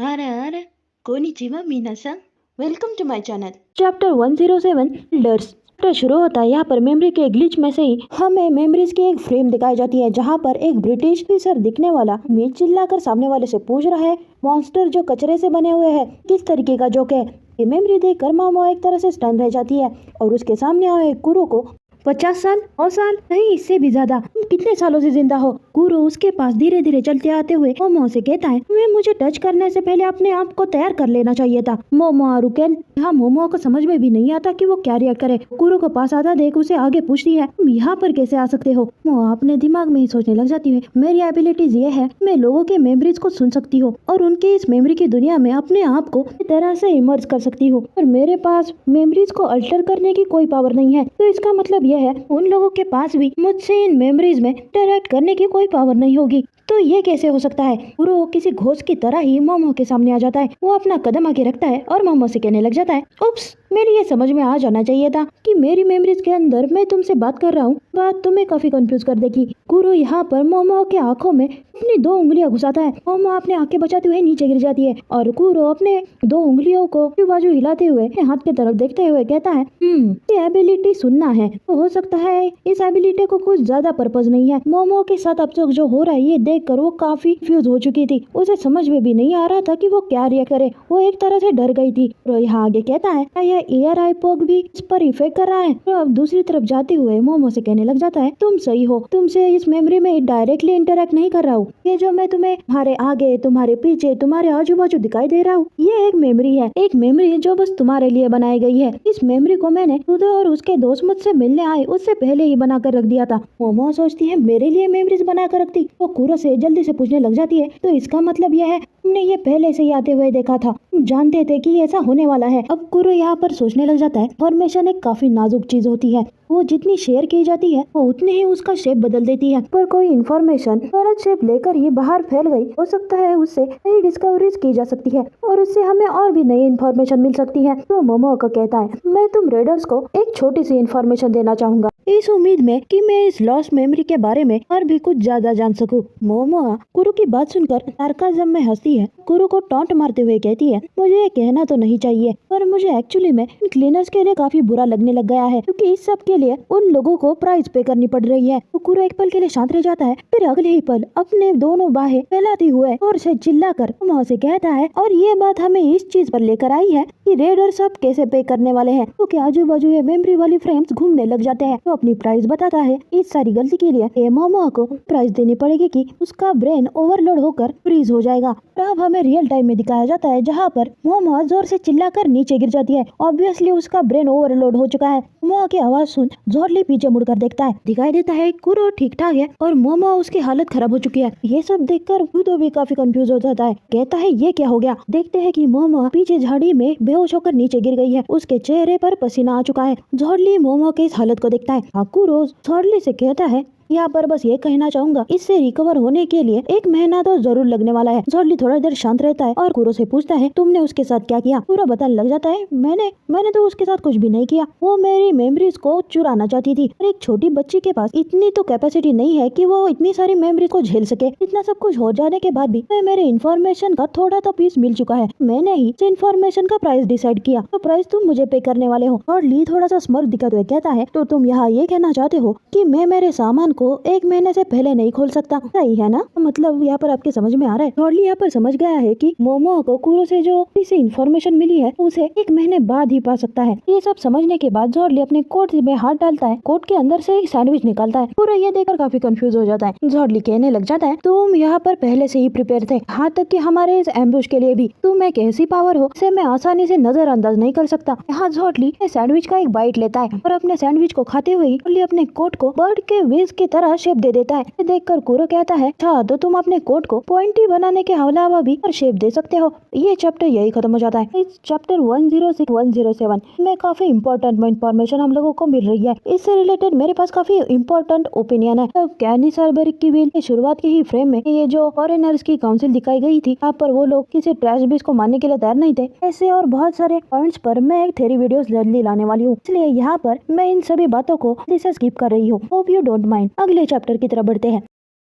अरे कोनिचिवा मीना-san, welcome to my channel. Chapter 107 builders. Chapter शुरू होता है यहाँ पर मेमोरी के ग्लिच में से ही हमें मेमोरीज की एक फ्रेम दिखाई जाती है, जहाँ पर एक ब्रिटिश ऑफिसर दिखने वाला मीट चिल्लाकर सामने वाले से पूछ रहा है मॉन्स्टर जो कचरे से बने हुए हैं किस तरीके का जोक है। ये मेमोरी देखकर मोमो एक तरह से स्टन रह जाती है और उसके सामने आए कुरो को 50 साल 100 साल नहीं इससे भी ज्यादा, तुम कितने सालों से जिंदा हो। कुरो उसके पास धीरे धीरे चलते आते हुए मोमो से कहता है तुम्हें मुझे टच करने से पहले अपने आप को तैयार कर लेना चाहिए था। मोमो रुकेन यहाँ मोमो को समझ में भी नहीं आता कि वो क्या रिएक्ट करे। कुरो को पास आता देख उसे आगे पूछती है तुम यहाँ पर कैसे आ सकते हो। मोमो अपने दिमाग में ही सोचने लग जाती है मेरी एबिलिटीज ये है मैं लोगों के मेमोरीज को सुन सकती हूँ और उनके इस मेमोरी की दुनिया में अपने आप को इस तरह से इमर्ज कर सकती हूँ, पर मेरे पास मेमोरीज को अल्टर करने की कोई पावर नहीं है। तो इसका मतलब यह है उन लोगों के पास भी मुझसे इन मेमोरीज में इंटरैक्ट करने की कोई पावर नहीं होगी। तो ये कैसे हो सकता है। कुरो किसी घोष की तरह ही मोमो के सामने आ जाता है। वो अपना कदम आगे रखता है और मोमो से कहने लग जाता है उप्स मेरी ये समझ में आ जाना चाहिए था कि मेरी मेमोरीज के अंदर मैं तुमसे बात कर रहा हूँ, बात तुम्हें काफी कंफ्यूज कर देगी। कुरो यहाँ पर मोमो के आंखों में अपनी 2 उंगलियां घुसाता है। मोमो अपने आंखें बचाते हुए नीचे गिर जाती है और कुरो अपने 2 उंगलियों को बाजू हिलाते हुए हाथ की तरफ देखते हुए कहता है ये एबिलिटी सुनना है तो हो सकता है इस एबिलिटी को कुछ ज्यादा पर्पज नहीं है। मोमो के साथ अब तक जो हो रहा है ये देखकर वो काफी कंफ्यूज हो चुकी थी। उसे समझ में भी नहीं आ रहा था कि वो क्या रिएक्ट करे। वो एक तरह से डर गई थी। तो यहाँ आगे कहता है यह एयर आई पॉग भी इस पर इफेक्ट कर रहा है। तो अब दूसरी तरफ जाते हुए मोमो से कहने लग जाता है तुम सही हो, तुमसे इस मेमोरी में डायरेक्टली इंटरेक्ट नहीं कर रहा हूँ। ये जो मैं तुम्हें तुम्हारे आगे तुम्हारे पीछे तुम्हारे आजू बाजू दिखाई दे रहा हूँ ये एक मेमोरी है, एक मेमोरी जो बस तुम्हारे लिए बनाई गई है। इस मेमोरी को मैंने खुद और उसके दोस्त मुझसे मिलने आए उससे पहले ही बना कर रख दिया था। मोमो सोचती है मेरे लिए मेमोरीज बना कर रखती। वो कुरो से जल्दी से पूछने लग जाती है तो इसका मतलब यह है तुमने ये पहले से ही आते हुए देखा था, तुम जानते थे कि ऐसा होने वाला है। अब कुरो यहाँ पर सोचने लग जाता है इन्फॉर्मेशन एक काफी नाजुक चीज होती है, वो जितनी शेयर की जाती है वो उतने ही उसका शेप बदल देती है। पर कोई इन्फॉर्मेशन गलत शेप लेकर ही बाहर फैल गई हो सकता है उससे नई डिस्कवरीज की जा सकती है और उससे हमें और भी नई इन्फॉर्मेशन मिल सकती है। तो मोमो का कहता है मैं तुम रेडर्स को एक छोटी सी इन्फॉर्मेशन देना चाहूंगा इस उम्मीद में कि मैं इस लॉस्ट मेमोरी के बारे में और भी कुछ ज्यादा जान सकूं। मोमो कुरो की बात सुनकर सार्काज्म में हंसती है। कुरो को टॉन्ट मारते हुए कहती है मुझे ये कहना तो नहीं चाहिए पर मुझे एक्चुअली में क्लीनर्स के लिए काफी बुरा लगने लग गया है क्योंकि इस सब के लिए उन लोगों को प्राइस पे करनी पड़ रही है। तो कुरो एक पल के लिए शांत रह जाता है, फिर अगले ही पल अपने दोनों बाहें फैलाते हुए और से चिल्लाकर मोमो से कहता है और ये बात हमें इस चीज पर लेकर आई है कि रेडर सब कैसे पे करने वाले हैं क्योंकि आजू बाजू ये मेमोरी वाली फ्रेम्स घूमने लग जाते हैं। तो अपनी प्राइस बताता है इस सारी गलती के लिए मोमो को प्राइस देनी पड़ेगी कि उसका ब्रेन ओवरलोड होकर फ्रीज हो जाएगा। अब हमें रियल टाइम में दिखाया जाता है जहाँ पर मोमो जोर से चिल्लाकर नीचे गिर जाती है। ऑब्वियसली उसका ब्रेन ओवरलोड हो चुका है। मोमो की आवाज सुन जोरली पीछे मुड़कर देखता है, दिखाई देता है कुरो ठीक ठाक है और मोमो उसकी हालत खराब हो चुकी है। ये सब देखकर खुद भी काफी कंफ्यूज हो जाता है, कहता है ये क्या हो गया। देखते हैं कि मोमो पीछे झाड़ी में बेहोश होकर नीचे गिर गई है, उसके चेहरे पर पसीना आ चुका है। जोरली मोमो के इस हालत को देखता है। कुरो जोरली से कहता है यहाँ पर बस ये कहना चाहूंगा इससे रिकवर होने के लिए 1 महीना तो जरूर लगने वाला है। जोरली थोड़ा देर शांत रहता है और कुरो से पूछता है तुमने उसके साथ क्या किया। कुरो बताने लग जाता है मैंने तो उसके साथ कुछ भी नहीं किया, वो मेरी मेमोरीज को चुराना चाहती थी और एक छोटी बच्ची के पास इतनी तो कैपेसिटी नहीं है कि वो इतनी सारी मेमोरी को झेल सके। इतना सब कुछ हो जाने के बाद भी मेरे इन्फॉर्मेशन का थोड़ा तो पीस मिल चुका है, मैंने ही इन्फॉर्मेशन का प्राइस डिसाइड किया, तो प्राइस तुम मुझे पे करने वाले हो। और ली थोड़ा सा स्मर्क दिखाते हुए कहता है तो तुम यहाँ ये कहना चाहते हो कि मैं मेरे सामान को 1 महीने से पहले नहीं खोल सकता, सही है ना। मतलब यहाँ पर आपके समझ में आ रहा है। जॉर्ली यहाँ पर समझ गया है कि मोमो को कुरो से जो इसे इन्फॉर्मेशन मिली है उसे 1 महीने बाद ही पा सकता है। ये सब समझने के बाद जॉर्ली अपने कोट में हाथ डालता है, कोट के अंदर से एक सैंडविच निकालता है। पूरा ये देखकर काफी कंफ्यूज हो जाता है। जॉर्ली कहने लग जाता है तुम यहाँ पर पहले से ही प्रिपेयर थे, यहाँ तक कि हमारे इस एम्बुश के लिए भी। तुम एक ऐसी पावर हो जिसे मैं आसानी से नजरअंदाज नहीं कर सकता। यहाँ जॉर्ली सैंडविच का एक बाइट लेता है और अपने सैंडविच को खाते हुए जॉर्ली अपने कोट को बर्ड के विंग्स की तरह शेप दे देता है। ये देखकर कुरो कहता है अच्छा तो तुम अपने कोट को पॉइंटी बनाने के अलावा भी शेप दे सकते हो। ये चैप्टर यही खत्म हो जाता है। इस चैप्टर 106-107 में काफी इंपॉर्टेंट इंफॉर्मेशन हम लोगों को मिल रही है। इससे रिलेटेड मेरे पास काफी इंपॉर्टेंट ओपिनियन है। तो कैनी सरबेरिक की विल की शुरुआत के ही फ्रेम में ये जो फॉरेनर्स की काउंसिल दिखाई गई थी, यहाँ पर वो लोग किसी ट्रैश बीस को मानने के लिए तैयार नहीं थे। ऐसे और बहुत सारे पॉइंट्स पर मैं एक थ्योरी वीडियोस जल्दी लाने वाली हूँ, इसलिए यहाँ पर मैं इन सभी बातों को स्किप कर रही हूँ। Hope you don't mind. अगले चैप्टर की तरफ बढ़ते हैं।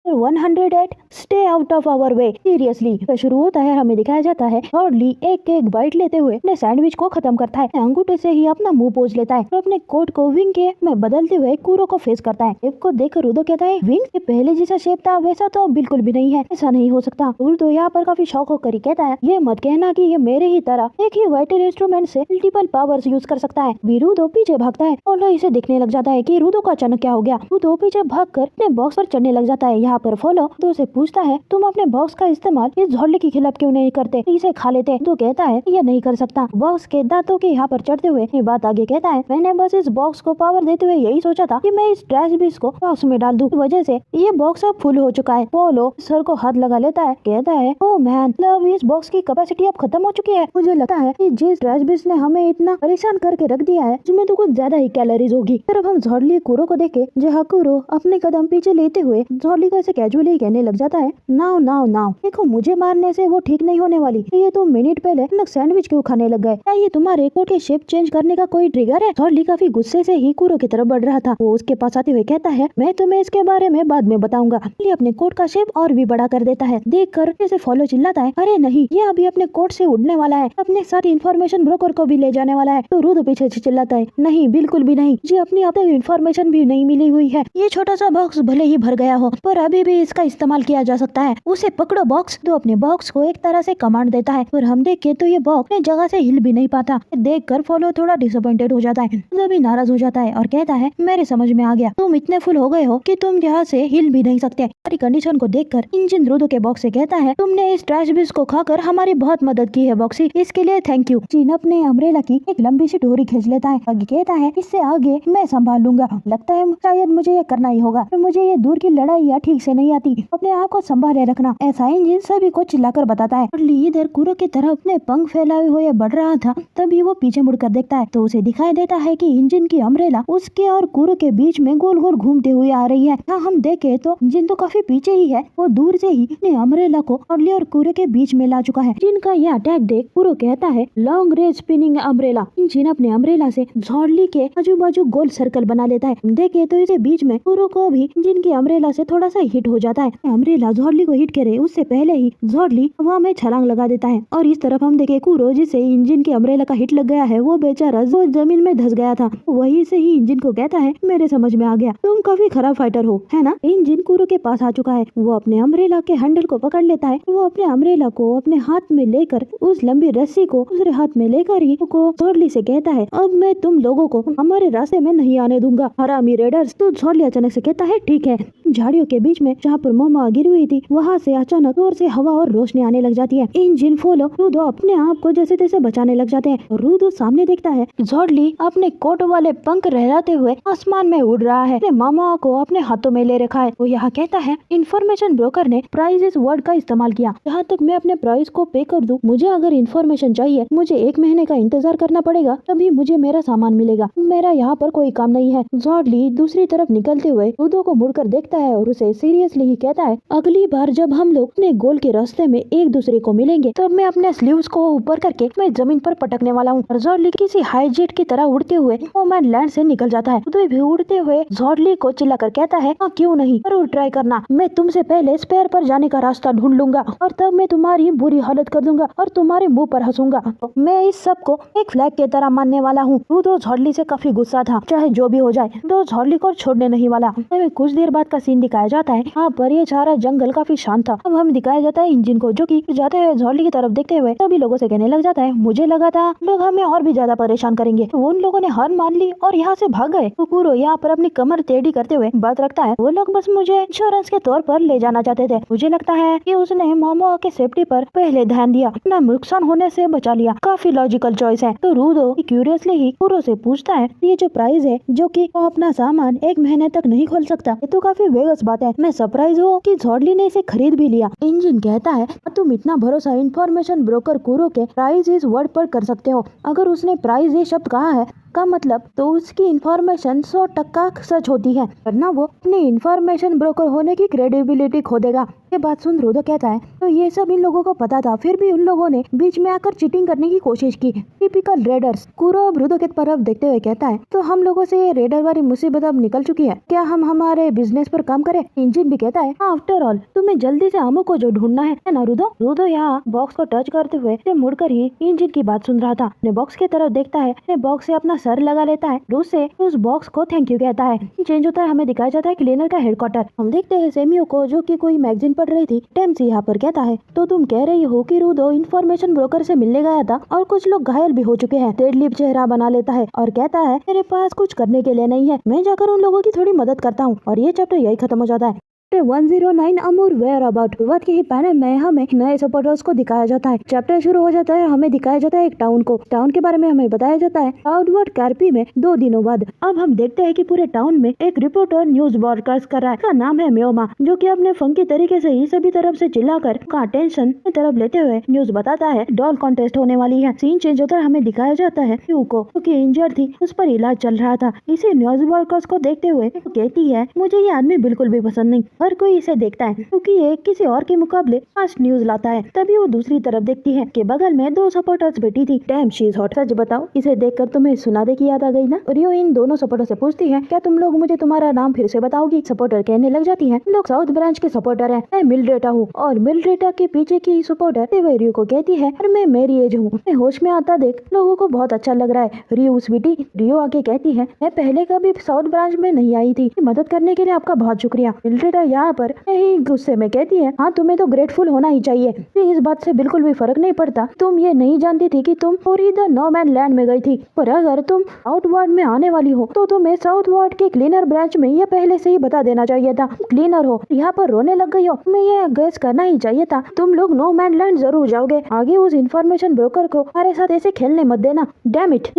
108 stay out of our way seriously. शुरू होता है, हमें दिखाया जाता है हॉर्डली एक एक बाइट लेते हुए अपने सैंडविच को खत्म करता है, अंगूठे से ही अपना मुंह पोंछ लेता है और अपने कोट को विंग के में बदलते हुए कूरो को फेस करता है। शेप को देखकर रुदो कहता है, विंग के पहले जैसा शेप था वैसा तो बिल्कुल भी नहीं है, ऐसा नहीं हो सकता। रुदो यहाँ पर काफी शौक होकर कहता है, ये मत कहना कि ये मेरे ही तरह एक ही वाइटल इंस्ट्रूमेंट से मल्टीपल पावर्स यूज कर सकता है। रुदो पीछे भागता है और इसे देखने लग जाता है कि रुदो को अचानक क्या हो गया। रुदो पीछे भागकर अपने बॉक्स पर चढ़ने लग जाता है। यहाँ पर फॉलो तो से पूछता है, तुम अपने बॉक्स का इस्तेमाल इस झोले के खिलाफ क्यों नहीं करते, इसे खा लेते। तो कहता है, ये नहीं कर सकता। बॉक्स के दांतों के यहाँ पर चढ़ते हुए ये बात आगे कहता है, मैंने बस इस बॉक्स को पावर देते हुए यही सोचा था कि मैं इस ट्रैश बिस को बॉक्स में डाल दूं, वजह से ये बॉक्स अब फुल हो चुका है। फॉलो सर को हाथ लगा लेता है, कहता है, ओह मैन, मतलब इस बॉक्स की कैपेसिटी अब खत्म हो चुकी है। मुझे लगता है कि जिस ट्रैश बिस ने हमें इतना परेशान करके रख दिया है उसमें तो कुछ ज्यादा ही कैलोरीज होगी। फिर हम झोली कूरो को देखे, जहाँ कूरो अपने कदम पीछे लेते हुए झोली को ऐसे कैजुअली कहने लग जाता है, नाउ नाउ नाउ, देखो मुझे मारने से वो ठीक नहीं होने वाली। ये तो मिनट पहले सैंडविच क्यों खाने लग गए? क्या ये तुम्हारे कोट के शेप चेंज करने का कोई ट्रिगर है? झोली काफी गुस्से से ही कूरो की तरफ बढ़ रहा था। वो उसके पास आते हुए कहता है, मैं तुम्हें इसके बारे में बाद में बताऊंगा। ये अपने कोट का शेप और भी बड़ा कर देता है। देखकर जैसे फॉलो चिल्लाता है, अरे नहीं, ये अभी अपने कोट से उड़ने वाला है, अपने साथ इन्फॉर्मेशन ब्रोकर को भी ले जाने वाला है। तो रुदो पीछे से चिल्लाता है, नहीं बिल्कुल भी नहीं, जी अपनी अब तक इन्फॉर्मेशन भी नहीं मिली हुई है। ये छोटा सा बॉक्स भले ही भर गया हो पर अभी भी इसका इस्तेमाल किया जा सकता है। उसे पकड़ो बॉक्स। तो अपने बॉक्स को एक तरह से कमांड देता है और हम देखे तो ये बॉक्स अपनी जगह से हिल भी नहीं पाता। देखकर फॉलो थोड़ा डिसअपॉइंटेड हो जाता है, तो भी नाराज हो जाता है और कहता है, मेरे समझ में आ गया, तुम इतने फुल हो गए हो कि तुम यहाँ से हिल भी नहीं सकते। हमारी कंडीशन को देखकर इंजन रुदो के बॉक्स से कहता है, तुमने इस ट्रैश बिस को खाकर हमारी बहुत मदद की है बॉक्सी, इसके लिए थैंक यू। चीन अपने अम्ब्रेला की एक लंबी सी डोरी खींच लेता है, आगे कहता है, इससे आगे मैं संभाल लूंगा। लगता है शायद मुझे ये करना ही होगा, मुझे ये दूर की लड़ाई ठीक से नहीं आती, अपने आप को संभाले रखना। ऐसा इंजन सभी को चिल्लाकर बताता है। इधर कूरो की तरफ अपने पंख फैलाए हुए बढ़ रहा था, तभी वो पीछे मुड़कर देखता है तो उसे दिखाई देता है कि इंजन की अम्ब्रेला उसके और कूरो के बीच में गोल गोल घूमते हुए आ रही है। हाँ, हम देखे तो इंजन तो काफी पीछे ही है, वो दूर से ही अपने अम्ब्रेला को अगले और कूरो के बीच में ला चुका है। जिनका यह अटैक देख कूरो कहता है, long range spinning umbrella. Engine अपने अम्ब्रेला से झोली के आजू बाजू गोल सर्कल बना लेता है। देखे तो इसे बीच में कूरो को भी इंजन की अम्ब्रेला से थोड़ा सा हिट हो जाता है। अम्ब्रेला झोली को हिट करे उससे पहले ही झोली हवा में छलांग लगा देता है। और इस तरफ हम देखे कूरो, जिसे इंजन के अम्ब्रेला का हिट लग गया है, वो बेचारा वो जमीन में धंस गया था। वहीं से ही इंजन को कहता है, मेरे समझ में आ गया, तुम काफी खराब फाइटर हो, है ना? इंजन कूरो के पास आ चुका है। वो अपने अम्ब्रेला के हैंडल को पकड़ लेता है। वो अपने अम्ब्रेला को अपने हाथ में लेकर उस लंबी रस्सी को दूसरे हाथ में लेकर ही झोली से कहता है, अब मैं तुम लोगों को हमारे रास्ते में नहीं आने दूंगा, हरामी रेडर्स। तो झोली अचानक से कहता है, ठीक है। झाड़ियों के बीच में जहाँ पर मोमा गिरी हुई थी, वहाँ से अचानक जोर से हवा और रोशनी आने लग जाती है। इंजन फॉलो रुदो अपने आप को जैसे तैसे बचाने लग जाते हैं। रुदो सामने देखता है झोली अपने कोट वाले पंख लहराते हुए आसमान में उड़ रहा है, अपने मामा को अपने हाथों में ले रखा है। वो यहाँ कहता है, इन्फॉर्मेशन ब्रोकर ने प्राइस इस वर्ड का इस्तेमाल किया। जहाँ तक मैं अपने प्राइस को पे कर दूं, मुझे अगर इन्फॉर्मेशन चाहिए, मुझे 1 महीने का इंतजार करना पड़ेगा, तभी मुझे मेरा सामान मिलेगा। मेरा यहाँ पर कोई काम नहीं है। झोली दूसरी तरफ निकलते हुए रुदो को मुड़कर देखता है और उसे सीरियसली ही कहता है, अगली बार जब हम लोग अपने गोल के रास्ते में एक दूसरे को मिलेंगे, तब मैं अपने स्लीव्स को ऊपर करके मैं जमीन पर पटकने वाला हूँ। झोली किसी हाई जेट की तरह उड़ते हुए ओमैन लैंड से निकल जाता है। रुदो भी उड़ते हुए झोली को चिल्लाकर कहता है, हाँ क्यों नहीं, जरूर ट्राई करना। मैं तुमसे पहले स्पेयर पर जाने का रास्ता ढूंढ लूंगा और तब मैं तुम्हारी बुरी हालत कर दूंगा और तुम्हारे मुंह पर हंसूंगा। मैं इस सब को एक फ्लैग की तरह मानने वाला हूँ। रुदो झोली से काफी गुस्सा था, चाहे जो भी हो जाए, तो झोली को छोड़ने नहीं वाला। हमें कुछ देर बाद का सीन दिखाया जाता है। यहाँ पर ये सारा जंगल काफी शांत था। अब हमें दिखाया जाता है इंजन को, जो कि जाते हुए झोली की तरफ देखते हुए सभी लोगों से कहने लग जाता है, मुझे लगा था लोग हमें और भी ज्यादा परेशान करेंगे। तो उन लोगों ने हार मान ली और यहाँ से भाग गए। कुकुरो यहाँ पर अपनी कमर टेढ़ी करते हुए बात रखता है, वो लोग बस मुझे इंश्योरेंस के तौर पर ले जाना चाहते थे। मुझे लगता है कि उसने मोमो के सेफ्टी पर पहले ध्यान दिया, अपना नुकसान होने से बचा लिया। काफी लॉजिकल चॉइस है। तो रुदो क्यूरियसली ही कुकुरो से पूछता है, ये जो प्राइस है जो कि वो अपना सामान 1 महीने तक नहीं खोल सकता, ये तो काफी वेगस बात है। मैं सरप्राइज हूँ कि झोली ने इसे खरीद भी लिया। इंजन कहता है, तुम इतना भरोसा इन्फॉर्मेशन ब्रोकर कुरो के प्राइस इस वर्ड पर कर सकते हो। अगर उसने प्राइस ये शब्द कहा है का मतलब तो उसकी इन्फॉर्मेशन 100% सच होती है, वरना वो अपनी इन्फॉर्मेशन ब्रोकर होने की क्रेडिबिलिटी खो देगा। ये बात सुन रुदो कहता है तो ये सब इन लोगों को पता था, फिर भी उन लोगों ने बीच में आकर चीटिंग करने की कोशिश की। Typical readers. कुरो अब रुदो की तरफ देखते हुए कहता है तो हम लोगों से ये रेडर वाली मुसीबत अब निकल चुकी है, क्या हम हमारे बिजनेस पर काम करें? इंजिन भी कहता है आफ्टर ऑल तुम्हें जल्दी से अमू को जो ढूंढना है ना रुदो। रुदो यहाँ बॉक्स को टच करते हुए मुड़कर ही इंजिन की बात सुन रहा था। बॉक्स की तरफ देखता है, बॉक्स से अपना सर लगा लेता है, रूस से उस बॉक्स को थैंक यू कहता है। चेंज होता है, हमें दिखाया जाता है क्लीनर का हेडक्वार्टर। हम देखते हैं सेमियो को जो कि कोई मैगजीन पढ़ रही थी। टेम्स यहाँ पर कहता है तो तुम कह रही हो कि रुदो इन्फॉर्मेशन ब्रोकर से मिलने गया था और कुछ लोग घायल भी हो चुके हैं। डेडलिप चेहरा बना लेता है और कहता है मेरे पास कुछ करने के लिए नहीं है, मैं जाकर उन लोगों की थोड़ी मदद करता हूँ। और ये चैप्टर यही खत्म हो जाता है। 109 अमूर वेयर अबाउट। शुरुआत के ही पैनल में हमें नए सपोर्टर्स को दिखाया जाता है। चैप्टर शुरू हो जाता है, हमें दिखाया जाता है एक टाउन को। टाउन के बारे में हमें बताया जाता है आउटवर्ड कैरपी में 2 दिनों बाद। अब हम देखते हैं कि पूरे टाउन में एक रिपोर्टर न्यूज ब्रॉडकास्ट कर रहा है। उसका नाम है म्योमा, जो कि अपने फंकी तरीके से ही सभी तरफ से चिल्लाकर का अटेंशन की तरफ लेते हुए न्यूज बताता है डॉल कॉन्टेस्ट होने वाली है। सीन चेंज होता है, हमें दिखाया जाता है यू को, क्योंकि इंजर्ड थी, उस पर इलाज चल रहा था। इसी न्यूज ब्रॉडकास्ट को देखते हुए कहती है मुझे ये आदमी बिल्कुल भी पसंद नहीं। हर कोई इसे देखता है क्योंकि ये किसी और के मुकाबले फास्ट न्यूज लाता है। तभी वो दूसरी तरफ देखती है कि बगल में 2 सपोर्टर्स बैठी थी। Damn she is hot. सच बताओ, इसे देखकर तुम्हें सुनादे की याद आ गई ना? रियो इन दोनों सपोर्टर से पूछती है क्या तुम लोग मुझे तुम्हारा नाम फिर से बताओगी? सपोर्टर कहने लग जाती है लोग साउथ ब्रांच के सपोर्टर है, मैं मिलड्रेटा हूँ। और मिलड्रेटा के पीछे की सपोर्टर रियो को कहती है और मैं मेरी एज हूँ। मैं होश में आता देख लोगों को बहुत अच्छा लग रहा है। रियो स्वीटी। रियो आके कहती है मैं पहले कभी साउथ ब्रांच में नहीं आई थी, मदद करने के लिए आपका बहुत शुक्रिया। मिलड्रेटा यहाँ पर गुस्से में कहती है हाँ तुम्हें तो ग्रेटफुल होना ही चाहिए, इस बात से बिल्कुल भी फर्क नहीं पड़ता। तुम ये नहीं जानती थी कि तुम पूरी द नो मैन लैंड में गई थी, पर अगर तुम साउथ वार्ड में आने वाली हो तो तुम्हें साउथ वार्ड के क्लीनर ब्रांच में ये पहले से ही बता देना चाहिए था। क्लीनर हो, यहाँ पर रोने लग गई हो, तुम्हें ये गेस करना ही चाहिए था। तुम लोग नो मैन लैंड जरूर जाओगे। आगे उस इन्फॉर्मेशन ब्रोकर को हमारे साथ ऐसे खेलने मत देना। Damn it.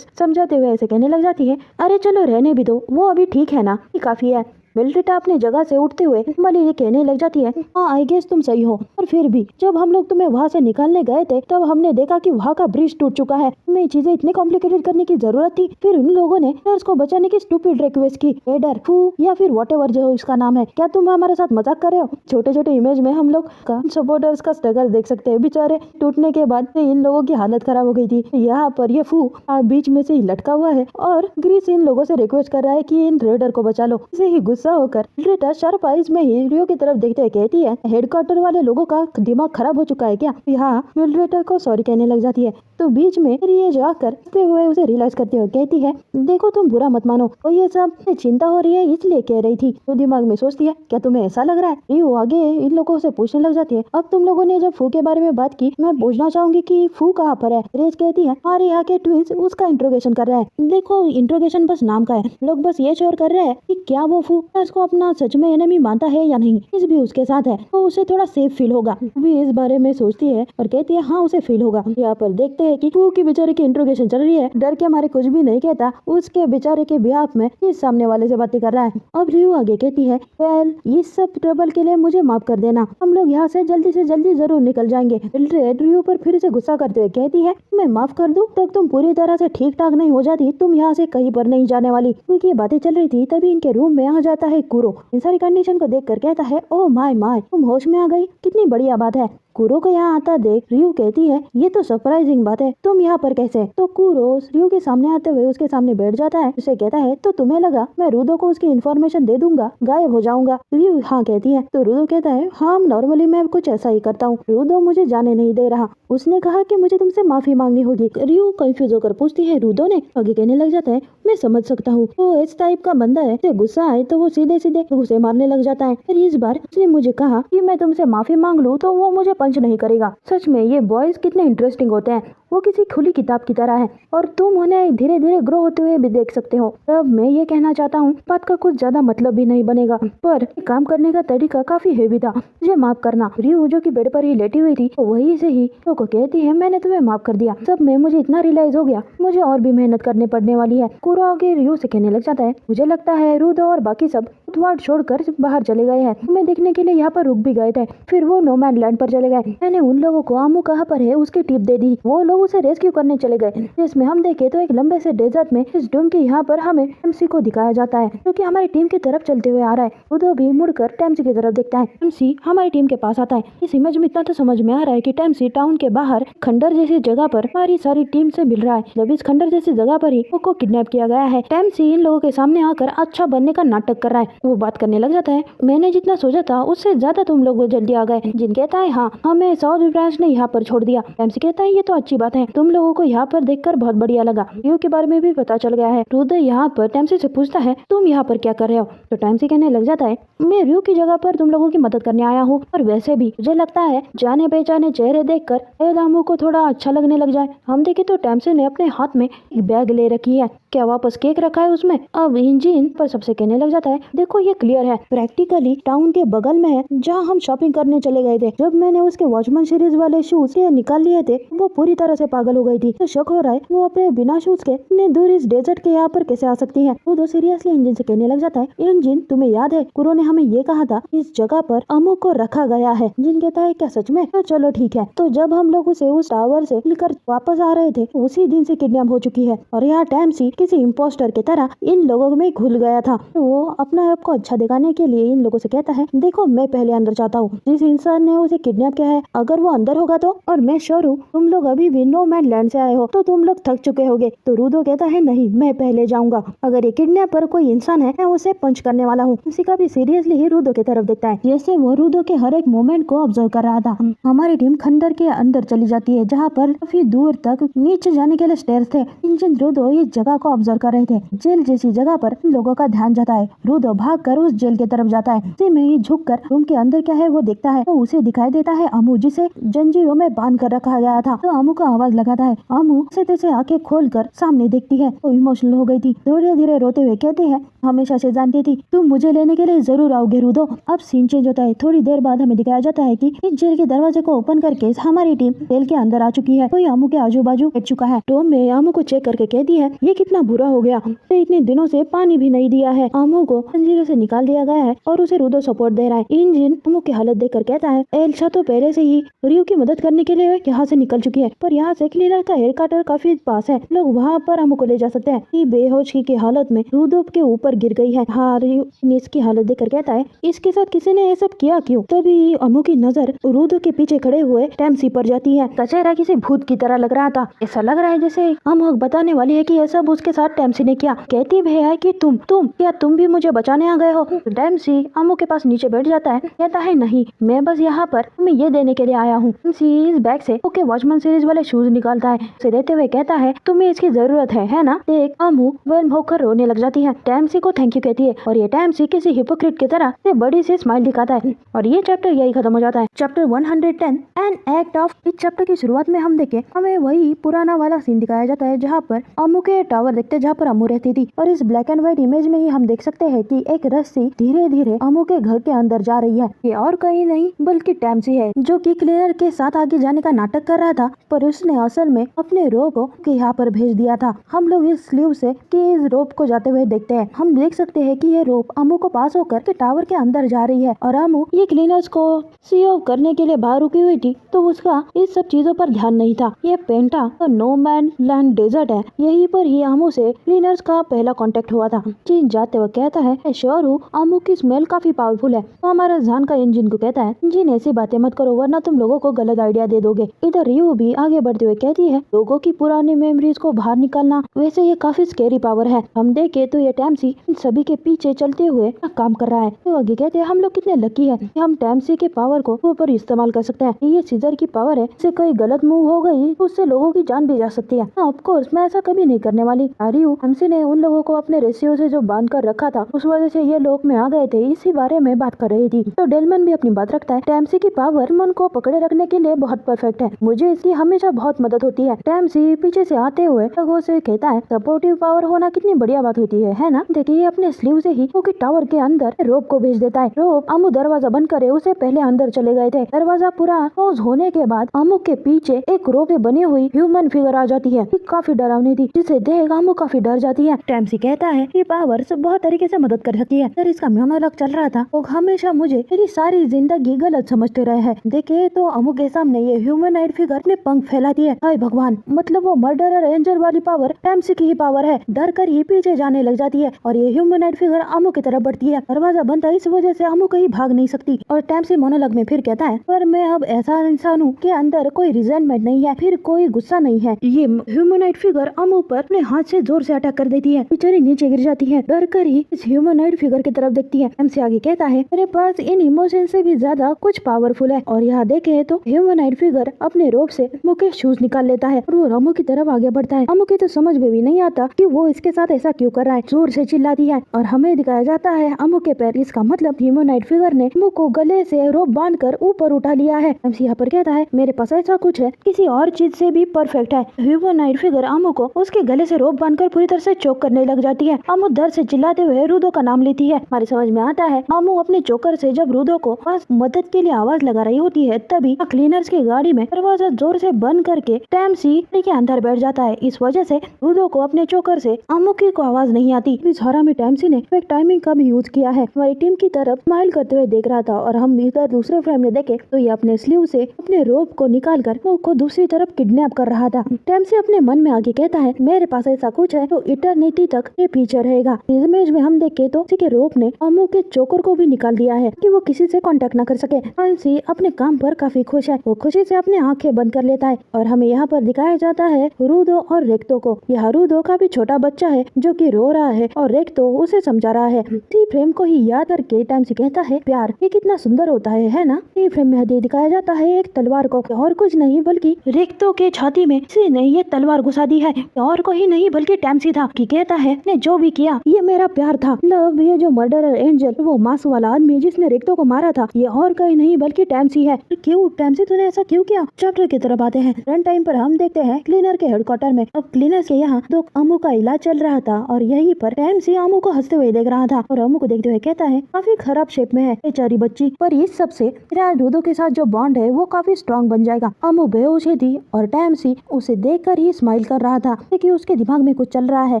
समझाते हुए ऐसे कहने लग जाती है अरे चलो रहने भी दो, वो अभी ठीक है ना, ये काफी है। मिलड्रेटा अपने जगह से उठते हुए मलिनी कहने लग जाती है हाँ आई गेस तुम सही हो, और फिर भी जब हम लोग तुम्हें वहाँ से निकालने गए थे तब हमने देखा कि वहाँ का ब्रिज टूट चुका है। हमें चीजें इतनी कॉम्प्लिकेटेड करने की जरूरत थी? फिर उन लोगों ने नर्स को बचाने की स्टूपिड रिक्वेस्ट की। एडर फू या फिर व्हाटएवर जो उसका नाम है, क्या तुम हमारे साथ मजाक कर रहे हो? छोटे छोटे इमेज में हम लोग का सपोर्टर्स का स्ट्रगल देख सकते हैं। बेचारे टूटने के बाद इन लोगों की हालत खराब हो गई थी। यहाँ पर ये फू बीच में से ही लटका हुआ है और ग्रीस इन लोगों से रिक्वेस्ट कर रहा है कि इन रेडर को बचा लो। इसे ही गुस्सा होकर शार्प आइज में ही रियो की तरफ देखते हुए कहती है हेडक्वार्टर वाले लोगों का दिमाग खराब हो चुका है क्या? यहाँ मिलड्रेटा को सॉरी कहने लग जाती है तो बीच में रियो जाकर हुए उसे रियलाइज करते हुए कहती है देखो तुम बुरा मत मानो, तो ये सब चिंता हो रही है इसलिए कह रही थी। तो दिमाग में सोचती है क्या तुम्हें ऐसा लग रहा है? रियो आगे इन लोगों से पूछने लग जाती है अब तुम लोगों ने जब फू के बारे में बात की, मैं पूछना चाहूंगी कि फू कहाँ पर है? रेज कहती है हमारे यहाँ के ट्विंस उसका इंट्रोगेशन कर रहे हैं। देखो इंट्रोगेशन बस नाम का है, लोग बस ये श्योर कर रहे हैं कि क्या वो फू उसको अपना सच में एनिमी मानता है या नहीं। इस भी उसके साथ है तो उसे थोड़ा सेफ फील होगा। भी इस बारे में सोचती है और कहती है हाँ उसे फील होगा। यहाँ पर देखते हैं कि फू की बेचारे की इंट्रोगेशन चल रही है। डर के हमारे कुछ भी नहीं कहता, उसके बेचारे के बिहाफ में इस सामने वाले से बातें कर रहा है। अब रियो आगे कहती है वेल इस सब ट्रबल के लिए मुझे माफ कर देना, हम लोग यहाँ से जल्दी जरूर निकल जाएंगे। मिलड्रेड रियो पर फिर से गुस्सा करते हुए कहती है मैं माफ कर दूं तब तुम पूरी तरह से ठीक ठाक नहीं हो जाती, तुम यहाँ से कहीं पर नहीं जाने वाली। क्योंकि ये बातें चल रही थी तभी इनके रूम में आ जाता है कुरो। इन सारी कंडीशन को देखकर कहता है ओह माय तुम होश में आ गई, कितनी बढ़िया बात है। कुरो को यहाँ आता देख रियो कहती है ये तो सरप्राइजिंग बात है, तुम यहाँ पर कैसे? तो कुरो रियो के सामने आते हुए उसके सामने बैठ जाता है। उसे कहता है तो तुम्हें लगा मैं रुदो को उसकी इन्फॉर्मेशन दे दूंगा, गायब हो जाऊंगा? रियो हाँ कहती है तो रुदो कहता है हाँ नॉर्मली मैं कुछ ऐसा ही करता हूँ, रुदो मुझे जाने नहीं दे रहा, उसने कहा कि मुझे तुमसे माफी मांगनी होगी। रियो कंफ्यूज होकर पूछती है रुदो ने? आगे कहने लग जाता है मैं समझ सकता हूँ, वो इस टाइप का बंदा है, उसे गुस्सा आए तो वो सीधे उसे मारने लग जाता है। फिर इस बार उसने मुझे कहा कि मैं तुमसे माफी मांग लूँ तो वो मुझे पंच नहीं करेगा। सच में ये बॉयज कितने इंटरेस्टिंग होते हैं, वो किसी खुली किताब की तरह है और तुम उन्हें धीरे धीरे ग्रो होते हुए भी देख सकते हो। अब मैं ये कहना चाहता हूँ बात का कुछ ज्यादा मतलब भी नहीं बनेगा, पर काम करने का तरीका काफी हेवी था, मुझे माफ करना। रियो जो कि बेड पर ही लेटी हुई थी तो वही से ही को कहती है मैंने तुम्हें माफ कर दिया। सब में मुझे इतना रियलाइज हो गया मुझे और भी मेहनत करने पड़ने वाली है। कुरो आगे रियो से कहने लग जाता है मुझे लगता है रुदो और बाकी सब वार्ड छोड़कर बाहर चले गए हैं। हमें देखने के लिए यहाँ पर रुक भी गए थे। फिर वो नोमैन लैंड पर चले गए। मैंने उन लोगों को आमू कहाँ पर है उसकी टिप दे दी। वो लोग उसे रेस्क्यू करने चले गए, जिसमें हम देखे तो एक लंबे से डेजर्ट में इस डूम के यहाँ पर हमें टेम्सी को दिखाया जाता है, जो कि हमारी टीम की तरफ चलते हुए आ रहा है। उधर भी मुड़कर टेम्सी की तरफ देखता है। टेम्सी हमारी टीम के पास आता है। इस इमेज में इतना तो समझ में आ रहा है कि टेम्सी टाउन के बाहर खंडर जैसी जगह पर हमारी सारी टीम से मिल रहा है। जब इस खंडर जैसी जगह पर ही को किडनैप किया गया है। टेम्सी इन लोगों के सामने आकर अच्छा बनने का नाटक कर रहा है। वो बात करने लग जाता है, मैंने जितना सोचा था उससे ज्यादा तुम लोग जल्दी आ गए। जिन कहता है हाँ, हमें साउथ ब्रांच ने यहाँ पर छोड़ दिया। टेम्सी कहता है ये तो अच्छी बात है, तुम लोगों को यहाँ पर देखकर बहुत बढ़िया लगा। रियो के बारे में भी पता चल गया है। रुद्र यहाँ पर टेम्सी से पूछता है तुम यहाँ पर क्या कर रहे हो? तो टेम्सी कहने लग जाता है मैं रियो की जगह पर तुम लोगों की मदद करने आया हूँ, और वैसे भी मुझे लगता है जाने पहचाने चेहरे देखकर दामू को थोड़ा अच्छा लगने लग जाए। हम देखे तो टेम्सी ने अपने हाथ में एक बैग ले रखी है। क्या वापस केक रखा है उसमें? अब इंजन पर सबसे कहने लग जाता है देखो ये क्लियर है, प्रैक्टिकली टाउन के बगल में है जहाँ हम शॉपिंग करने चले गए थे। जब मैंने उसके वॉचमैन सीरीज वाले शूज निकाल लिए थे वो पूरी तरह से पागल हो गई थी। तो शक हो रहा है वो अपने बिना शूज के इतने दूर इस डेजर्ट के यहाँ पर कैसे आ सकती है। वो सीरियसली इंजन से कहने लग जाता है इंजन तुम्हें याद है कुरो ने हमें ये कहा था इस जगह पर अमू को रखा गया है। जिन कहता है क्या सच में? तो चलो ठीक है। तो जब हम लोग उसे उस टावर से लेकर वापस आ रहे थे उसी दिन से किडनैप हो चुकी है, और यहाँ टेम्सी किसी इम्पोस्टर की तरह इन लोगों में घुल गया था। वो अपना आप को अच्छा दिखाने के लिए इन लोगों से कहता है देखो मैं पहले अंदर जाता हूँ, जिस इंसान ने उसे किडनैप किया है अगर वो अंदर होगा तो, और मैं श्योर हूँ तुम लोग अभी भी नोमैन लैंड से आए हो तो तुम लोग थक चुके होगे। तो रूदो कहता है नहीं मैं पहले जाऊंगा, अगर ये किडनैपर कोई इंसान है मैं उसे पंच करने वाला हूँ। किसी का भी सीरियसली ही रूदो की तरफ देखता है, जैसे वो रूदो के हर एक मोमेंट को ऑब्जर्व कर रहा था। हमारी टीम खंडर के अंदर चली जाती है जहाँ पर काफी दूर तक नीचे जाने के लिए स्टेयर्स थे। इंजन रूदो इस जगह को ऑब्जर्व कर रहे थे। जेल जैसी जगह पर लोगों का ध्यान जाता है। रूदो भागकर उस जेल की तरफ जाता है। उसी में ही झुककर रूम के अंदर क्या है वो देखता है तो उसे दिखाई देता है अमू, जिसे जंजीरों में बांध कर रखा गया था। तो अमू का आवाज लगाता है। अमू से तैसे आंखें खोलकर सामने देखती है तो इमोशनल हो गई थी। धीरे धीरे रोते हुए कहती है हमेशा से जानती थी तुम मुझे लेने के लिए जरूर आओगे रूदो। अब सीन चेंज होता है। थोड़ी देर बाद हमें दिखाया जाता है कि इस जेल के दरवाजे को ओपन करके हमारी टीम जेल के अंदर आ चुकी है। कोई अमू के आजू बाजू बैठ चुका है। टॉम में अमू को चेक करके कहती है ये कितना बुरा हो गया, तो इतने दिनों से पानी भी नहीं दिया है। अमू को जंजीरों से निकाल दिया गया है और उसे रूदो सपोर्ट दे रहा है। इंजन अमू की हालत देखकर कहता है एल्सा तो पहले से ही रियो की मदद करने के लिए यहाँ से निकल चुकी है, पर यहाँ से क्लीनर का हेयर कटर काफी पास है, लोग वहाँ पर अमू को ले जा सकते हैं। ये बेहोशी की हालत में रूदो के ऊपर गिर गई है। हाँ रियो इसकी हालत देखकर कहता है इसके साथ किसी ने ये सब किया क्यों? तभी अमू की नजर रूदो के पीछे खड़े हुए टेम्सी पर जाती है। का चेहरा किसी भूत की तरह लग रहा था। ऐसा लग रहा है जैसे अमू बताने वाली है कि यह सब उसके साथ टेम्सी ने किया। कहती है कि तुम क्या तुम भी मुझे बचाने आ गए हो? टेम्सी अमू के पास नीचे बैठ जाता है। कहता है नहीं मैं बस यहाँ पर तुम्हें ये देने के लिए आया हूँ। टेम्सी इस बैग से ओके वॉचमैन सीरीज वाले शूज निकालता है। उसे देते हुए कहता है तुम्हें इसकी जरूरत है ना? एक अमू वेल होकर रोने लग जाती है। टेम्सी को थैंक यू कहती है और ये टेम्सी किसी हिपोक्रेट की तरह से बड़ी सी स्माइल दिखाता है और ये चैप्टर यही खत्म हो जाता है। Chapter 110 an act of. इस चैप्टर की शुरुआत में हम देखे हमें वही पुराना वाला सीन दिखाया जाता है जहाँ पर अमू के टावर देखते जहाँ पर अमू रहती थी, और इस ब्लैक एंड व्हाइट इमेज में ही हम देख सकते हैं कि एक रस्सी धीरे धीरे अमू के घर के अंदर जा रही है। ये और कहीं नहीं बल्कि टेम्सी है जो कि क्लीनर के साथ आगे जाने का नाटक कर रहा था, पर उसने असल में अपने रोप को यहाँ पर भेज दिया था। हम लोग इस स्लीव से कि इस रोप को जाते हुए देखते हैं। हम देख सकते हैं कि ये रोप अमू को पास होकर के टावर के अंदर जा रही है और अमू ये क्लीनर्स को सी ऑफ करने के लिए बाहर रुकी हुई थी, तो उसका इस सब चीजों पर ध्यान नहीं था। ये पेंटा तो नो मैन लैंड डेजर्ट है, यहीं पर ही अमू से क्लीनर्स का पहला कांटेक्ट हुआ था। चीन जाते हुए कहता है श्योर हूँ अमू की स्मेल काफी पावरफुल है। तो हमारा जान का इंजन को कहता है इंजन ऐसी बातें मत करो वरना तुम लोगों को गलत आइडिया दे दोगे। इधर रियो भी आगे बढ़ते हुए कहती है लोगों की पुरानी मेमोरीज को बाहर निकालना वैसे ये काफी स्केरी पावर है। हम देखे तो ये टेम्सी इन सभी के पीछे चलते हुए काम कर रहा है। तो आगे कहते हैं हम लोग कितने लकी है कि हम टेम्सी के पावर को ऊपर इस्तेमाल कर सकते हैं। ये सीजर की पावर है, इससे कोई गलत मूव हो गई तो उससे लोगों की जान भी जा सकती है। ऑफ कोर्स मैं ऐसा कभी नहीं करने वाली। रियो टेम्सी ने उन लोगों को अपने रेसियो से जो बांध कर रखा था उस वजह से ये लोग में आ गए थे, इसी बारे में बात कर रही थी। तो डेलमन भी अपनी बात रखता है टेम्सी की पावर मन को पकड़े रखने के लिए बहुत परफेक्ट है, मुझे इसकी हमेशा बहुत मदद होती है। टेम्सी पीछे से आते हुए लोगों से कहता है सपोर्टिव पावर होना कितनी बढ़िया बात होती है ना? देखिए अपने स्लीव से ही क्योंकि टावर के अंदर रोप को भेज देता है। रोप अमू दरवाजा बंद करे उसे पहले अंदर चले गए थे। दरवाजा पूरा क्लोज होने के बाद अमू के पीछे एक रोप से बनी हुई ह्यूमन फिगर आ जाती है। काफी डरावनी थी, जिसे देख अमू काफी डर जाती है। टेम्सी कहता है कि पावर बहुत तरीके से मदद कर लगती है। सर इसका मोनोलॉग चल रहा था, वो हमेशा मुझे मेरी सारी जिंदगी गलत समझते रहे हैं। देखे तो अमू के सामने ये ह्यूमनॉइड फिगर अपने पंख फैलाती है। हाय भगवान, मतलब वो मर्डरर एंजल वाली पावर टैम्सी की ही पावर है। डर कर ही पीछे जाने लग जाती है और ये ह्यूमनॉइड फिगर अमू की तरफ बढ़ती है। दरवाजा बंद है, इस वजह से अमू कहीं भाग नहीं सकती। और टैम्सी मोनोलॉग में फिर कहता है, पर मैं अब ऐसा इंसान हूँ के अंदर कोई रिजेंटमेंट नहीं है, फिर कोई गुस्सा नहीं है। ये ह्यूमनॉइड फिगर अमू पर अपने हाथ से जोर से अटैक कर देती है। बेचारी नीचे गिर जाती है। डर कर ही इस ह्यूमनॉइड फिगर की तरफ देखती है। टैम्सी आगे कहता है, मेरे पास इन इमोशन से भी ज्यादा कुछ पावरफुल है। और यहाँ देखे तो ह्यूमनॉइड फिगर अपने रोब से अमू के शूज निकाल लेता है और वो अमू की तरफ आगे बढ़ता है। अमू की तो समझ में भी नहीं आता कि वो इसके साथ ऐसा क्यों कर रहा है। जोर से चिल्लाती है और हमें दिखाया जाता है अमू के पैर। इसका मतलब ह्यूमनॉइड फिगर ने अमू को गले से रोप बांधकर ऊपर उठा लिया है। टैम्सी यहाँ पर कहता है, मेरे पास ऐसा कुछ है किसी और चीज से भी परफेक्ट है। ह्यूमनॉइड फिगर अमू को उसके गले से रोप बांधकर पूरी तरह से चोक करने लग जाती है। अमू दर्द से चिल्लाते हुए रूदो का नाम लेती है। हमारी समझ में आता है अमू अपने चोकर से जब रूदो को बस मदद के लिए आवाज लगा रही होती है, तभी क्लीनर्स की गाड़ी में दरवाजा जोर से बंद करके टैम्सी के अंदर बैठ जाता है। इस वजह से रूदो को अपने चोकर से अमू की को आवाज नहीं आती। इस हरा में टैम्सी ने एक टाइमिंग का भी यूज किया है। हमारी टीम की तरफ स्माइल करते हुए देख रहा था और हम इधर दूसरे फ्रेम में देखे तो ये अपने स्लीव से अपने रोप को निकाल कर को दूसरी तरफ किडनैप कर रहा था। टैम्सी अपने मन में आगे कहता है, मेरे पास ऐसा कुछ है तो इटर्निटी तक ये पीछे रहेगा। इस इमेज में हम देखे तो किसी के रोप ने अमू के चोकर को भी निकाल दिया है कि वो किसी से कांटेक्ट न कर सके। टैम्सी अपने काम पर काफी खुश है। वो खुशी से अपने आंखें बंद कर लेता है और हमें यहाँ पर दिखाया जाता है रूदो और रेक्तो को। यह रूदो का भी छोटा बच्चा है जो कि रो रहा है और रेक्तो उसे समझा रहा है। इसी फ्रेम को ही याद करके टैम्सी कहता है, प्यार ये कितना सुंदर होता है ना। ये फ्रेम में दिखाया जाता है एक तलवार को, और कुछ नहीं बल्कि रेक्तो के छाती में किसी ने ये तलवार घुसा दी है। और कोई नहीं बल्कि टैम्सी था कि कहता है, ने जो भी किया ये मेरा प्यार था। मतलब ये जो मर्डरर एंजल, वो मास्क वाला आदमी जिसने रेक्तो को मारा था, ये और कोई नहीं बल्कि टैम्सी है। क्यों टैम्सी, तूने ऐसा क्यों किया? चैप्टर की तरफ आते हैं। रन टाइम पर हम देखते हैं क्लीनर के हेडक्वार्टर में। अब क्लीनर के यहाँ तो अमू का इलाज चल रहा था और यहीं पर टैम्सी अमू को हंसते हुए देख रहा था और अमू को देखते हुए कहता है, काफी खराब शेप में है बेचारी बच्ची, पर इस सबसे तेरा रूदो के साथ जो बॉन्ड है वो काफी स्ट्रॉन्ग बन जाएगा। अमू बेहोश ही थी और टैम्सी उसे देखकर ही स्माइल कर रहा था कि उसके दिमाग में कुछ चल रहा है।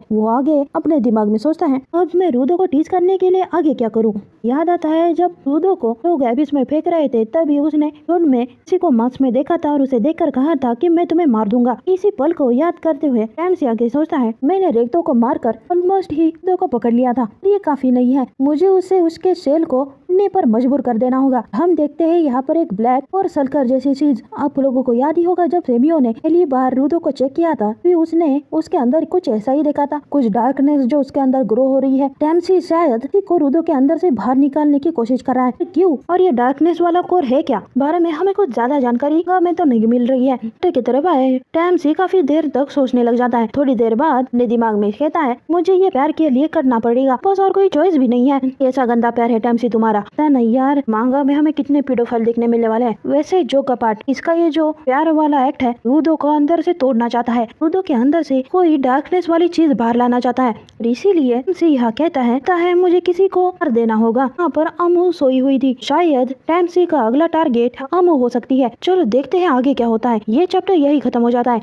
वो आगे अपने दिमाग में सोचता है, अब मैं रूदो को टीज करने के लिए आगे क्या करूँ। याद आता है जब रूदो को लोग एबिस में फेंक रहे थे, तभी उसने रोड में किसी को मास्क में देखा था और उसे देखकर कहा था कि मैं तुम्हें मार दूंगा। इसी पल को याद करते हुए टैम्सी आगे सोचता है, मैंने रेक्तो को मारकर ऑलमोस्ट ही रूदो को पकड़ लिया था। ये काफी नहीं है, मुझे उसे उसके सेल को ने पर मजबूर कर देना होगा। हम देखते हैं यहाँ पर एक ब्लैक और सल्कर जैसी चीज। आप लोगों को याद ही होगा जब सेमियो ने पहली बार रूदो को चेक किया था, फिर उसने उसके अंदर कुछ ऐसा ही देखा था, कुछ डार्कनेस जो उसके अंदर ग्रो हो रही है। टैम्सी शायद को रूदो के अंदर से बाहर निकालने की कोशिश कर रहा है। क्यों और ये डार्कनेस वाला कोर है क्या, बारे में हमें कुछ ज्यादा जानकारी में तो नहीं मिल रही है। की तरफ आए टैम्सी काफी देर तक सोचने लग जाता है। थोड़ी देर बाद अपने दिमाग में कहता है, मुझे ये प्यार के लिए करना पड़ेगा, बस और कोई चॉइस भी नहीं है। ऐसा गंदा प्यार है टैम्सी तुम्हारा। नहीं यार, मांगा में हमें कितने पीडोफाइल देखने मिलने वाले हैं। वैसे जो कपाट इसका ये जो प्यार वाला एक्ट है, रूदो को अंदर से तोड़ना चाहता है। रूदो के अंदर से कोई डार्कनेस वाली चीज बाहर लाना चाहता है। इसीलिए यहाँ कहता है मुझे किसी को कर देना होगा। यहाँ पर अमू सोई हुई थी। शायद टैम्सी का अगला टारगेट अमू हो सकती है। चलो देखते हैं आगे क्या होता है। ये चैप्टर यही खत्म हो जाता है।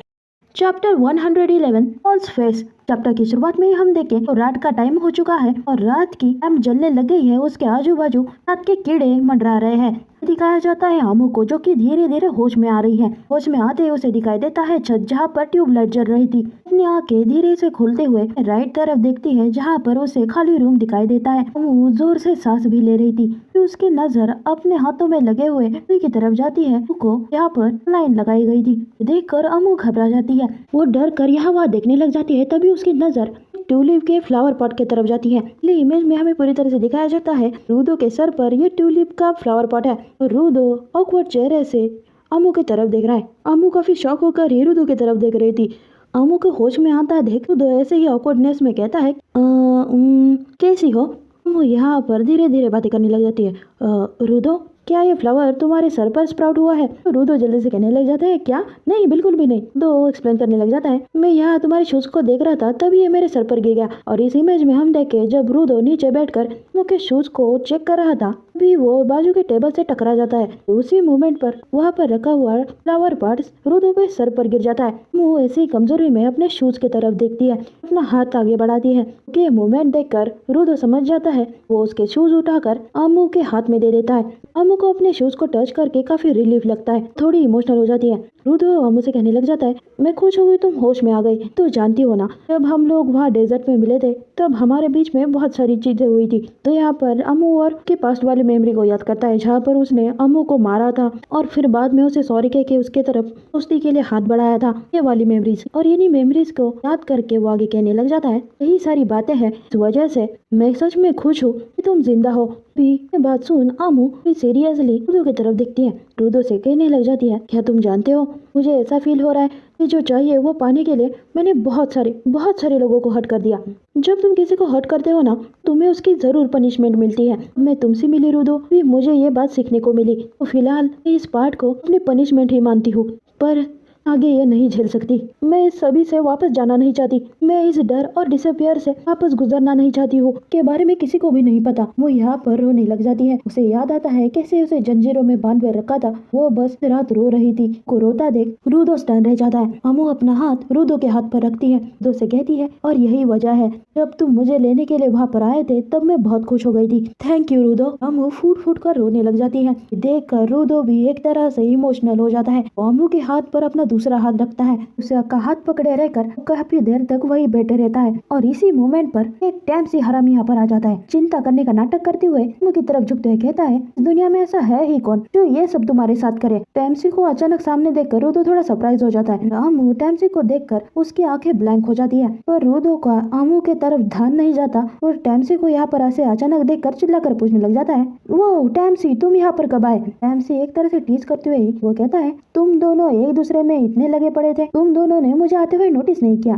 Chapter 111 false face. चैप्टर की शुरुआत में ही हम देखें तो रात का टाइम हो चुका है और रात की लैंप जलने लग गई है। उसके आजू बाजू रात के कीड़े मंडरा रहे हैं। दिखाया जाता है अमू को जो कि धीरे धीरे होश में आ रही है। होश में आते ही उसे दिखाई देता है छत जहाँ पर ट्यूबलाइट जल रही थी। अपनी आंखें धीरे से खोलते हुए राइट तरफ देखती है जहाँ पर उसे खाली रूम दिखाई देता है। अमू जोर से सांस भी ले रही थी। फिर उसकी नजर अपने हाथों में लगे हुए सुई की तरफ जाती है। को यहाँ पर लाइन लगाई गई थी। देखकर अमू घबरा जाती है। वो डर कर यहाँ वहाँ देखने लग जाती है। तभी उसकी नजर ट्यूलिप के फ्लावर पॉट की तरफ जाती है। ये इमेज में हमें पूरी तरह से दिखाया जाता है रूदो के सर पर ये ट्यूलिप का फ्लावर पॉट है और रूदो ऑकवर्ड चेहरे से अमू की तरफ देख रहा है। अमू काफी शॉक होकर ही रूदो की तरफ देख रही थी। अमू को होश में आता है देख रूदो ऐसे ही ऑकवर्डनेस में कहता है, कैसी हो। अमू यहाँ पर धीरे धीरे बातें करने लग जाती है। रूदो क्या ये फ्लावर तुम्हारे सर पर स्प्राउट हुआ है? तो रूदो जल्दी से कहने लग जाता है, क्या? नहीं, बिल्कुल भी नहीं। दो एक्सप्लेन करने लग जाता है, मैं यहाँ तुम्हारे शूज को देख रहा था तभी ये मेरे सर पर गिर गया। और इस इमेज में हम देखे जब रूदो नीचे बैठकर मुँह के शूज को चेक कर रहा था भी वो बाजू के टेबल से टकरा जाता है। उसी मोमेंट पर वहाँ पर रखा हुआ फ्लावर पॉट्स रूदो के सर पर गिर जाता है। मुँह ऐसी कमजोरी में अपने शूज की तरफ देखती है, अपना हाथ आगे बढ़ाती है। ये मोमेंट देखकर रूदो समझ जाता है। वो उसके शूज उठाकर अम्मू के हाथ में दे देता है। अम्मू को अपने शूज को टच करके काफी रिलीफ लगता है, थोड़ी इमोशनल हो जाती है। रूदो अम्मू से कहने लग जाता है, मैं खुश हो गई तुम होश में आ गई। तो जानती हो ना, जब हम लोग वहाँ डेजर्ट में मिले थे तब हमारे बीच में बहुत सारी चीजें हुई थी। तो यहाँ पर अम्मू और के पास्ट वाली मेमोरी को याद करता है जहाँ पर उसने अम्मू को मारा था और फिर बाद में उसे सॉरी कह के उसके तरफ दोस्ती के लिए हाथ बढ़ाया था। ये वाली मेमोरीज और इन्हीं मेमोरीज को याद करके वो आगे कहने लग जाता है, यही सारी बातें हैं, इस वजह से मैं सच में खुश हूँ कि तुम जिंदा हो। ये बात सुन अम्मू सीरियसली रूदो की तरफ देखती है। रूदो से कहने लग जाती है, क्या तुम जानते हो, मुझे ऐसा फील हो रहा है कि जो चाहिए वो पाने के लिए मैंने बहुत सारे लोगों को हर्ट कर दिया। जब तुम किसी को हर्ट करते हो ना, तुम्हें उसकी जरूर पनिशमेंट मिलती है। मैं तुमसे मिली रूदो, भी मुझे ये बात सीखने को मिली। तो फिलहाल इस पार्ट को अपनी पनिशमेंट ही मानती हूँ, पर आगे ये नहीं झेल सकती। मैं इस सभी से वापस जाना नहीं चाहती। मैं इस डर और डिसअपियर से वापस गुजरना नहीं चाहती हूँ के बारे में किसी को भी नहीं पता। वो यहाँ पर रोने लग जाती है। उसे याद आता है कैसे उसे जंजीरों में बांध कर रखा था। वो बस रात रो रही थी। को रोता देख रूदो स्टन रह जाता है। अम्मू अपना हाथ रूदो के हाथ पर रखती है। रूदो से कहती है, और यही वजह है जब तुम मुझे लेने के लिए वहाँ पर आए थे तब मैं बहुत खुश हो गई थी। Thank you रूदो। अम्मू फूट कर रोने लग जाती है। देख कर रूदो भी एक तरह से इमोशनल हो जाता है। अम्मू के हाथ पर अपना दूसरा हाथ रखता है। उसका हाथ पकड़े रहकर काफी देर तक वही बैठे रहता है। और इसी मोमेंट पर एक टैम्सी हरामी यहाँ पर आ जाता है। चिंता करने का नाटक करते हुए अम्मू की तरफ झुकते हुए कहता है, दुनिया में ऐसा है ही कौन जो ये सब तुम्हारे साथ करे। टैम्सी को अचानक सामने देखकर रूदो थोड़ा सरप्राइज हो जाता है। अम्मू टैम्सी को देखकर उसकी आंखें ब्लैंक हो जाती है, पर रूदो का अम्मू के तरफ ध्यान नहीं जाता और टैम्सी को यहाँ पर ऐसे अचानक देखकर चिल्लाकर पूछने लग जाता है, वो टैम्सी तुम यहाँ पर कब आए? टैम्सी एक तरह से टीज करते हुए वो कहता है, तुम दोनों एक दूसरे में इतने लगे पड़े थे, तुम दोनों ने मुझे आते हुए नोटिस नहीं किया।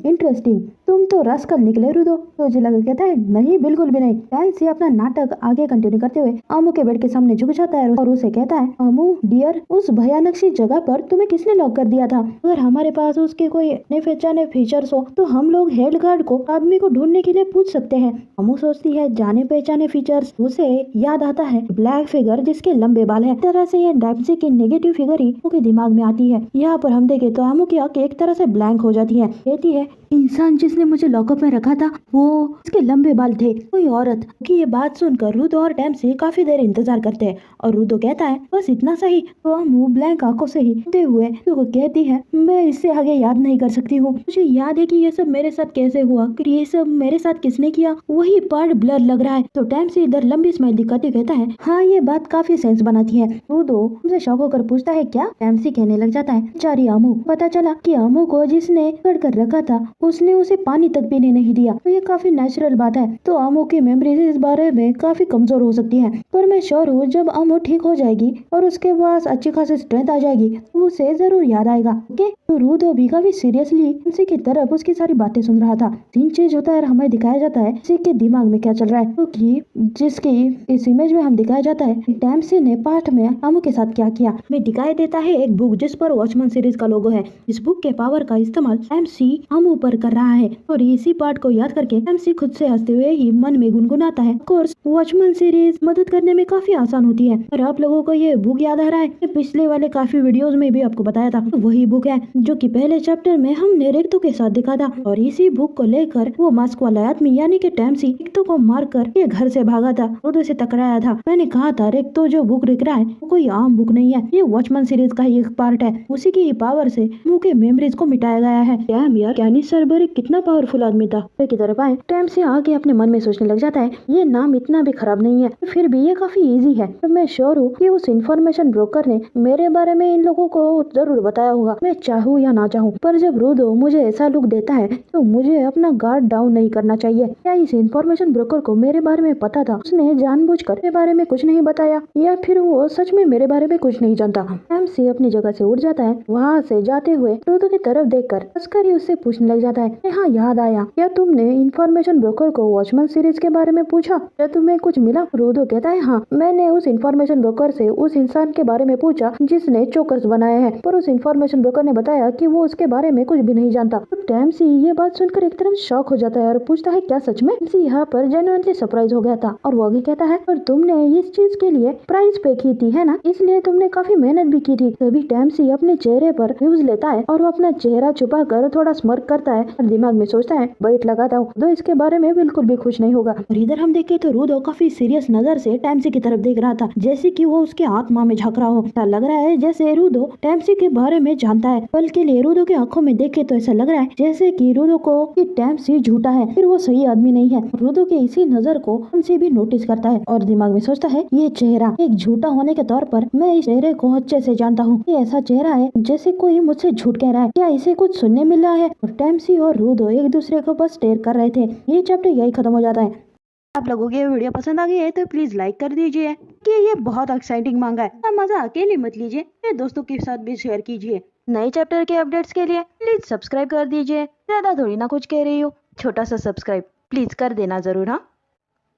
इंटरेस्टिंग, तुम तो रस्कल निकले रूदो। तो जिलाकर कहता है, नहीं बिल्कुल भी नहीं। टैम्सी अपना नाटक आगे कंटिन्यू करते हुए अम्मू के बेड के सामने झुक जाता है और उसे कहता है, अम्मू डियर, उस भयानक सी जगह पर तुम्हें किसने लॉक कर दिया था? अगर हमारे पास उसके कोई नए पहचाने फीचर्स हो तो हम लोग हेड गार्ड को आदमी को ढूंढने के लिए पूछ सकते हैं। अम्मू सोचती है जाने पहचाने फीचर्स, उसे याद आता है ब्लैक फिगर जिसके लंबे बाल है। तरह से ये टैम्सी की नेगेटिव फिगर ही उनके दिमाग में आती है। यहाँ पर हम देखे तो अम्मू की आंखें एक तरह से ब्लैंक हो जाती है। कहती है, इंसान जिसने मुझे लॉकअप में रखा था वो उसके लंबे बाल थे, कोई औरत। कि ये बात सुनकर रूदो और टैम्सी काफी देर इंतजार करते हैं और रूदो कहता है, बस इतना सही। तो अम्मू ब्लैंक आंखों से ही देखते हुए तो कहती है, मैं इससे आगे याद नहीं कर सकती हूँ। मुझे याद है कि ये सब मेरे साथ कैसे हुआ, ये सब मेरे साथ किसने किया, वही पार्ट ब्लर लग रहा है। तो टैम्सी इधर लंबी स्माइल दिखाते कहता है, हाँ ये बात काफी सेंस बनाती है। रूदो उनसे शॉक होकर पूछता है, क्या? टैम्सी कहने लग जाता है, बेचारी अम्मू, पता चला कि अम्मू को जिसने पकड़ कर रखा था उसने उसे पानी तक पीने नहीं दिया। तो ये काफी नेचुरल बात है। तो अम्मू की मेमोरीज इस बारे में काफी कमजोर हो सकती हैं, पर मैं श्योर हूँ जब अम्मू ठीक हो जाएगी और उसके पास अच्छी खासी स्ट्रेंथ आ जाएगी तो उसे जरूर याद आएगा। ओके? तो रूदो भी काफी सीरियसली टैम्सी की तरफ उसकी सारी बातें सुन रहा था। सीन चेंज होता है, हमें दिखाया जाता है किसी के दिमाग में क्या चल रहा है, क्योंकि जिसकी इस इमेज में हम दिखाया जाता है टैम्सी ने पार्ट में अम्मू के साथ क्या किया। हमें दिखाया देता है एक बुक जिस पर वॉचमैन सीरीज का लोगो है। इस बुक के पावर का इस्तेमाल टैम्सी अम्मू पर कर रहा है और इसी पार्ट को याद करके टैम्सी खुद से हंसते हुए ही मन में गुनगुनाता है, कोर्स वॉचमैन सीरीज मदद करने में काफी आसान होती है। और आप लोगों को ये बुक याद आ रहा है, पिछले वाले काफी वीडियोस में भी आपको बताया था, वही बुक है जो कि पहले चैप्टर में हमने रेक्तो के साथ देखा था। और इसी बुक को लेकर वो मास्क वाला आदमी यानी कि टैम्सी रेक्तो को मारकर ये घर से भागा था, रूदो से टकराया था। मैंने कहा था रेक्तो जो बुक लिख रहा है वो कोई आम बुक नहीं है, ये वॉचमैन सीरीज का ही एक पार्ट है। उसी की ही पावर से मुंह के मेमोरीज को मिटाया गया है। डैम यार, कैनिस सर्बरिक कितना पावरफुल आदमी था। की तरफ आए टैम्सी आगे अपने मन में सोचने लग जाता है, ये नाम इतना भी खराब नहीं है, फिर भी ये काफी इजी है। तो मैं श्योर हूँ कि उस इन्फॉर्मेशन ब्रोकर ने मेरे बारे में इन लोगों को जरूर बताया होगा, मैं चाहूँ या ना चाहूँ। पर जब रूदो मुझे ऐसा लुक देता है तो मुझे अपना गार्ड डाउन नहीं करना चाहिए। क्या इस इन्फॉर्मेशन ब्रोकर को मेरे बारे में पता था, उसने जानबूझकर मेरे बारे में कुछ नहीं बताया, या फिर वो सच में मेरे बारे में कुछ नहीं जानता। टैम्सी अपनी जगह से उठ जाता है वहाँ से जाते हुए रुदो की तरफ देखकर अस्करी उससे पूछने लग जाता है, हाँ याद आया, क्या तुमने इंफॉर्मेशन ब्रोकर को वॉचमैन सीरीज के बारे में पूछा? क्या तुम्हें कुछ मिला? रुदो कहता है, हाँ, मैंने उस इंफॉर्मेशन ब्रोकर से उस इंसान के बारे में पूछा जिसने चोकर्स बनाए हैं, पर उस इंफॉर्मेशन ब्रोकर ने बताया कि वो उसके बारे में कुछ भी नहीं जानता। तो टैमसी ये बात सुनकर एकदम शॉक हो जाता है और पूछता है, क्या सच में? टैमसी यहाँ पर जेन्युइनली सरप्राइज हो गया था और वो आगे कहता है, और तुमने इस चीज के लिए प्राइस पे की थी है ना, इसलिए तुमने काफी मेहनत भी की थी। तभी टैमसी अपने चेहरे पर फ्यूज लेता है और वो अपना चेहरा छुपा कर थोड़ा स्मर्क करता है और दिमाग में सोचता है, वेट लगाता हूँ तो इसके बारे में बिल्कुल भी खुश नहीं होगा। और इधर हम देखे तो रुदो काफी सीरियस नजर से टैमसी की तरफ देख रहा था, जैसे कि वो उसके आत्मा में झांक रहा हो। ऐसा लग रहा है जैसे रुदो टैमसी के बारे में जानता है, बल्कि रुदो की आंखों में देखे तो ऐसा लग रहा है जैसे कि रुदो को कि टैमसी झूठा है, फिर वो सही आदमी नहीं है। रुदो के इसी नजर को टैमसी भी नोटिस करता है और दिमाग में सोचता है, ये चेहरा एक झूठा होने के तौर पर मैं इस चेहरे को अच्छे से जानता हूँ। ये ऐसा चेहरा है जैसे कोई मुझसे झूठ कह रहा है, क्या इसे कुछ सुनने मिल रहा है? और टैमसी और रुदो एक दूसरे को बस स्टेयर कर रहे थे। ये चैप्टर यही खत्म हो जाता है। आप लोगों को ये वीडियो पसंद आ गई है तो प्लीज लाइक कर दीजिए कि ये बहुत एक्साइटिंग मांगा है। मजा अकेले मत लीजिए, ये दोस्तों के साथ भी शेयर कीजिए। नए चैप्टर के अपडेट्स के लिए प्लीज सब्सक्राइब कर दीजिए। ज्यादा थोड़ी ना कुछ कह रही हूँ, छोटा सा सब्सक्राइब प्लीज कर देना जरूर। हाँ,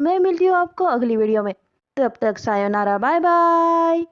मैं मिलती हूँ आपको अगली वीडियो में, तब तक सायोनारा, बाय बाय।